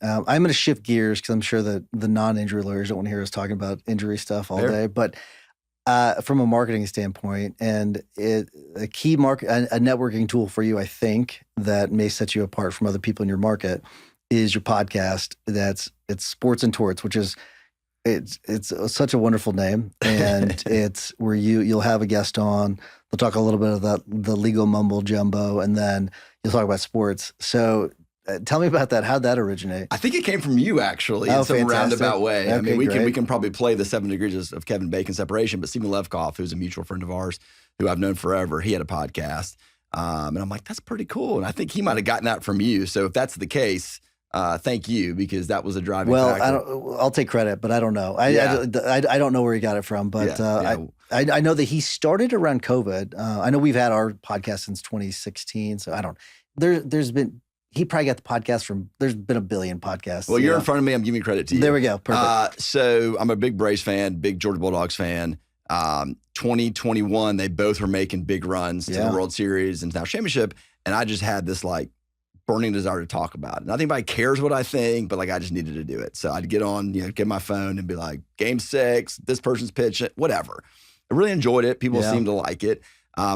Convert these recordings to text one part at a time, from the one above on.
I'm going to shift gears because I'm sure that the non-injury lawyers don't want to hear us talking about injury stuff all day. But from a marketing standpoint, and a key a networking tool for you, I think, that may set you apart from other people in your market is your podcast. It's Sports and Torts, which is it's such a wonderful name, and it's where you'll have a guest on. They'll talk a little bit about the legal mumbo jumbo, and then you'll talk about sports. So tell me about that. How'd that originate? I think it came from you, actually, in some roundabout way. Okay, I mean, we can probably play the 7 degrees of Kevin Bacon separation, but Stephen Levkoff, who's a mutual friend of ours, who I've known forever, he had a podcast. And I'm like, that's pretty cool. And I think he might have gotten that from you. So if that's the case, thank you, because that was a driving factor. I'll take credit, but I don't know. I don't know where he got it from, but I know that he started around COVID. I know we've had our podcast since 2016, so I don't. There's been. He probably got the podcast from, there's been a billion podcasts. Well, you're in front of me. I'm giving credit to you. There we go. Perfect. So I'm a big Braves fan, big Georgia Bulldogs fan. 2021, they both were making big runs to the World Series and now championship. And I just had this like burning desire to talk about it. Not anybody cares what I think, but like I just needed to do it. So I'd get on, get my phone and be like, Game 6, this person's pitching, whatever. I really enjoyed it. People seemed to like it.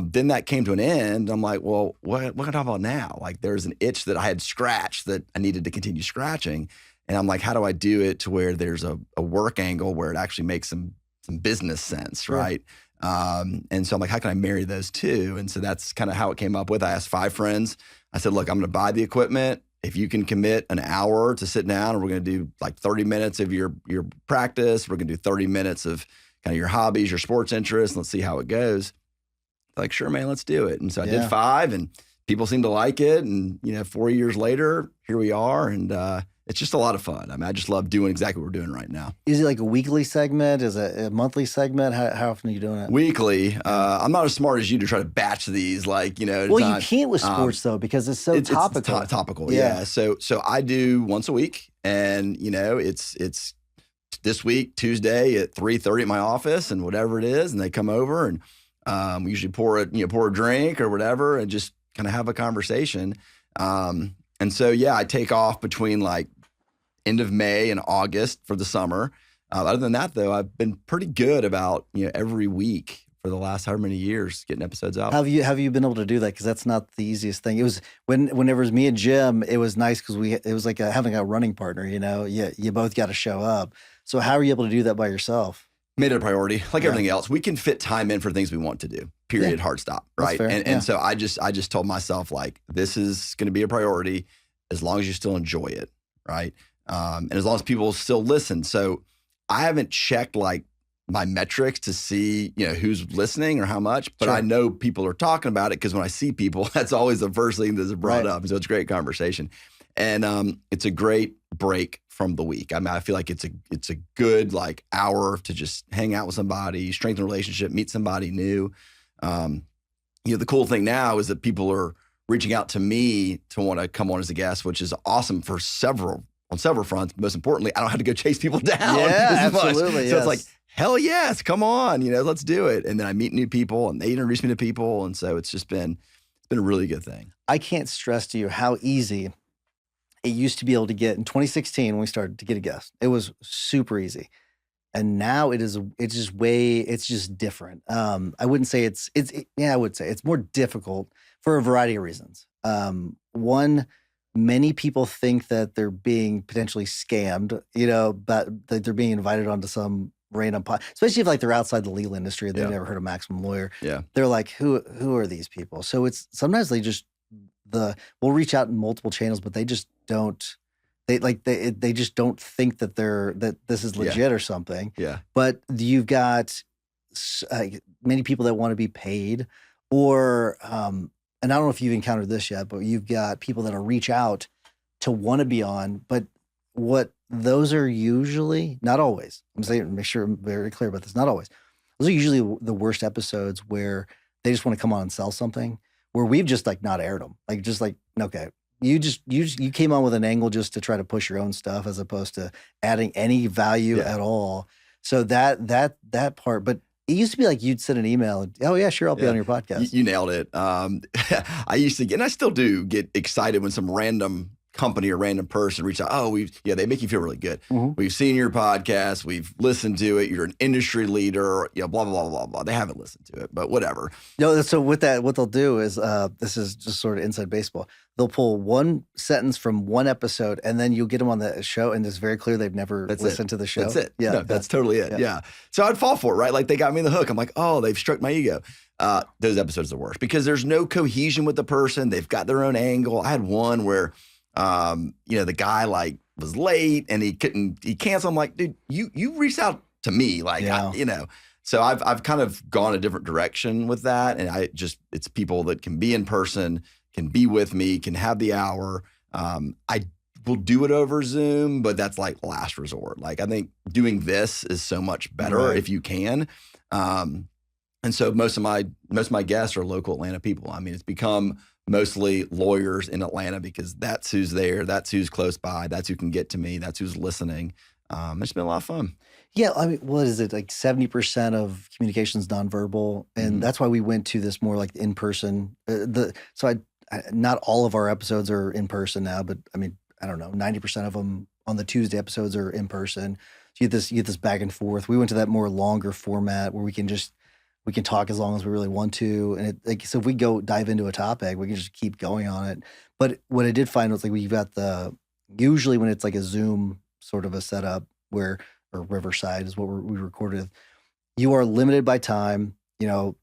Then that came to an end. I'm like, well, what can I talk about now? Like there's an itch that I had scratched that I needed to continue scratching. And I'm like, how do I do it to where there's a work angle where it actually makes some business sense, right? And so I'm like, how can I marry those two? And so that's kind of how it came up with. I asked 5 friends. I said, look, I'm going to buy the equipment. If you can commit an hour to sit down, and we're going to do like 30 minutes of your practice. We're going to do 30 minutes of kind of your hobbies, your sports interests. Let's see how it goes. Like, sure, man, let's do it. And so I did 5 and people seemed to like it. And, 4 years later, here we are. And it's just a lot of fun. I mean, I just love doing exactly what we're doing right now. Is it like a weekly segment? Is it a monthly segment? How often are you doing it? Weekly. I'm not as smart as you to try to batch these Well, you can't with sports though, because it's so topical. It's topical, yeah. So I do once a week and, it's this week, Tuesday at 3:30 at my office and whatever it is. And they come over and we usually pour a drink or whatever and just kind of have a conversation. And so, I take off between like end of May and August for the summer. Other than that, though, I've been pretty good about, every week for the last however many years getting episodes out. Have you been able to do that? Because that's not the easiest thing. It was whenever it was me and Jim, it was nice because it was like having a running partner, you both got to show up. So how are you able to do that by yourself? Made it a priority, like everything else. We can fit time in for things we want to do. Period. Hard stop. Right. And so I just told myself like this is going to be a priority as long as you still enjoy it. Right. And as long as people still listen. So I haven't checked like my metrics to see who's listening or how much, but I know people are talking about it because when I see people, that's always the first thing that's brought up. So it's a great conversation, and it's a great break from the week. I mean, I feel like it's a good like hour to just hang out with somebody, strengthen a relationship, meet somebody new. The cool thing now is that people are reaching out to me to want to come on as a guest, which is awesome on several fronts. Most importantly, I don't have to go chase people down. Yeah, absolutely. So it's like, hell yes, come on, let's do it. And then I meet new people and they introduce me to people. And so it's been a really good thing. I can't stress to you how easy it used to be able to get in 2016 when we started to get a guest. It was super easy. And now it's just different. I wouldn't say I would say it's more difficult for a variety of reasons. One, many people think that they're being potentially scammed, but that they're being invited onto some random especially if like they're outside the legal industry, they've never heard of Maximum Lawyer. Yeah. They're like, who are these people? So it's sometimes they just we'll reach out in multiple channels, but they just don't. They just don't think that this is legit or something. Yeah. But you've got many people that want to be paid, or and I don't know if you've encountered this yet, but you've got people that'll reach out to want to be on, but what those are usually, not always. I'm saying, make sure I'm very clear about this. Not always. Those are usually the worst episodes where they just want to come on and sell something, where we've just like not aired them. Like, just like, okay, you came on with an angle just to try to push your own stuff as opposed to adding any value at all. So that part, but it used to be like you'd send an email and, oh yeah, sure, I'll be on your podcast. You nailed it. I used to get, and I still do get excited when some random company or random person reach out, they make you feel really good. We've seen your podcast, we've listened to it, you're an industry leader, blah, blah, blah, blah, blah. They haven't listened to it, but whatever. So with that, what they'll do is, this is just sort of inside baseball. They'll pull one sentence from one episode, and then you'll get them on the show, and it's very clear they've never listened to the show. That's it. Yeah, no, that's totally it. Yeah. So I'd fall for it, right? Like they got me in the hook. I'm like, oh, they've struck my ego. Those episodes are the worst because there's no cohesion with the person. They've got their own angle. I had one where, the guy like was late and he canceled. I'm like, dude, you reached out to me, like, So I've kind of gone a different direction with that, and it's people that can be in person, can be with me, can have the hour. I will do it over Zoom, but that's like last resort. Like I think doing this is so much better if you can. And so most of my guests are local Atlanta people. I mean, it's become mostly lawyers in Atlanta because that's who's there, that's who's close by, that's who can get to me, that's who's listening. It's been a lot of fun. Yeah, I mean, what is it, like 70% of communication's nonverbal, and that's why we went to this more like in person. Not all of our episodes are in person now, but I mean, I don't know, 90% of them on the Tuesday episodes are in person. So you get this back and forth. We went to that more longer format where we can talk as long as we really want to, and so if we go dive into a topic, we can just keep going on it. But what I did find was like we've got usually when it's like a Zoom sort of a setup or Riverside is what we recorded. You are limited by time. You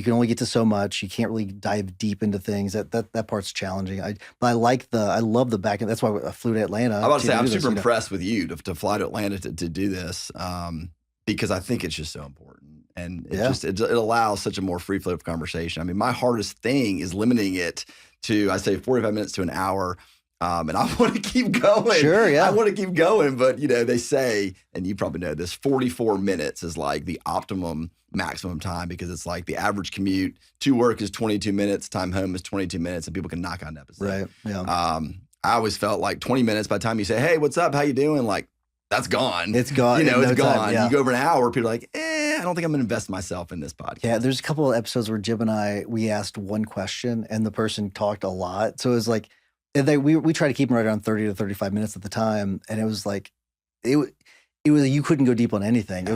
can only get to so much. You can't really dive deep into things. That part's challenging. I love the back end. That's why I flew to Atlanta. I'm about to say I'm super impressed with you to fly to Atlanta to do this because I think it's just so important. And it allows such a more free flow of conversation. I mean, my hardest thing is limiting it to, I say 45 minutes to an hour. And I want to keep going. Sure, yeah. I want to keep going. But, they say, and you probably know this, 44 minutes is like the maximum time because it's like the average commute to work is 22 minutes, time home is 22 minutes, and people can knock out an episode. Right, yeah. I always felt like 20 minutes by the time you say, hey, what's up? How you doing? Like, that's gone. It's gone. It's gone. Time, yeah. You go over an hour, people are like, I don't think I'm going to invest myself in this podcast. Yeah, there's a couple of episodes where Jim and I, we asked one question and the person talked a lot. So it was like, we try to keep them right around 30 to 35 minutes at the time. And it was like, it was, you couldn't go deep on anything. It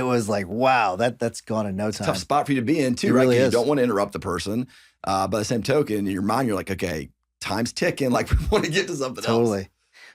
was like, wow, that's gone in no time. It's a tough spot for you to be in too, it right? Really is. You don't want to interrupt the person. By the same token, in your mind, you're like, okay, time's ticking. Like we want to get to something else.